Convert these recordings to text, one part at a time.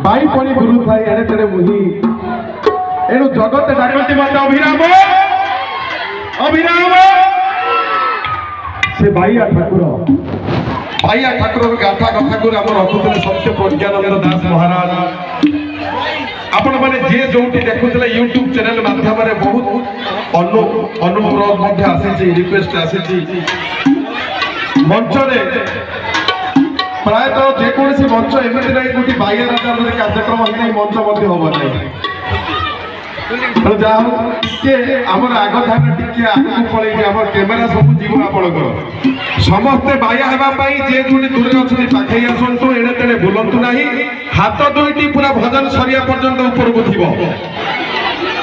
by पणी गुरु Thai एड़े तेरे मुही एणु जगत डाकती मत अभिराम अभिराम से बाइया ठाकुर गाथा कथा को रखुले सत्य प्रज्ञानंद दास महाराज आपण मैंने जे जो देखुले यूट्यूब चैनल माध्यम बहुत अनुरोध आसी रिक्वेस्ट आसी मंच प्रायतः जेकोसी मंच एमती ना गोटे बाह्य कार्यक्रम मंच हम ना आमर आग धान टे आगे पलैक आम कैमेरा सब जीव आपंकर समस्ते बाह्य हाँपाई जे जो दूर अच्छे पाखे आसतु एड़े तेड़े बुलतु ना हाथ दुईटी पूरा भजन सरिया पर्यंत ऊपर को थी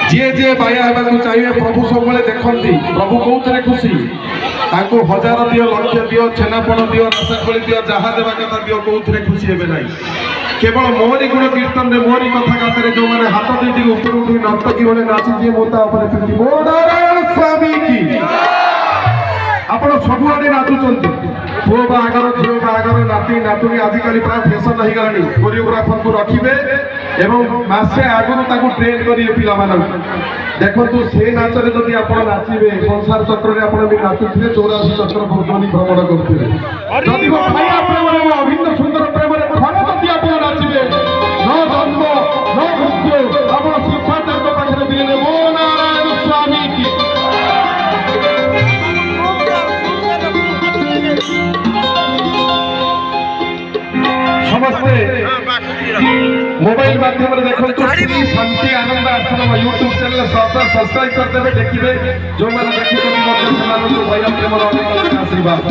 जी जी बाह्य हाँको चाहिए प्रभु सब देखती प्रभु कौन खुशी ताको हजार दियो लक्ष दियो छेनापण दियो रसाखोली दियो जहाँ देवा कथा दियो कौन खुशी हे ना केवल मोहरी गुण कीर्तन में मोहरी कथा गाते जो मैंने हाथ दुईटी ऊपर उठी नर्तकी मैंने नाची मोता स्वामी की आपण सबुआडे नाचुंट पुओ बाहागर झील बाहागर नाती नातुणी आजिकल प्राय फैशन हो गलानी कोरियोग्राफर को रखिए एवं मासे आगुरी ट्रेन करेंगे पिला देखो से नाचरे जदि आप नाचे संसार चक्र में आप नाचुथे 84 चक्र भ्रमण करते अभिन्न सुंदर प्रेम खर जदि आप नाचे न जन्म न मृत्यु आप श्रीपाद पाखे दिले ओ नारायण स्वामी की समस्ते मोबाइल माध्यम देखो शांति आनंद आश्रम यूट्यूब चैनल सब्सक्राइब करदे देखिए जो मैंने देखी प्रेम आशीर्वाद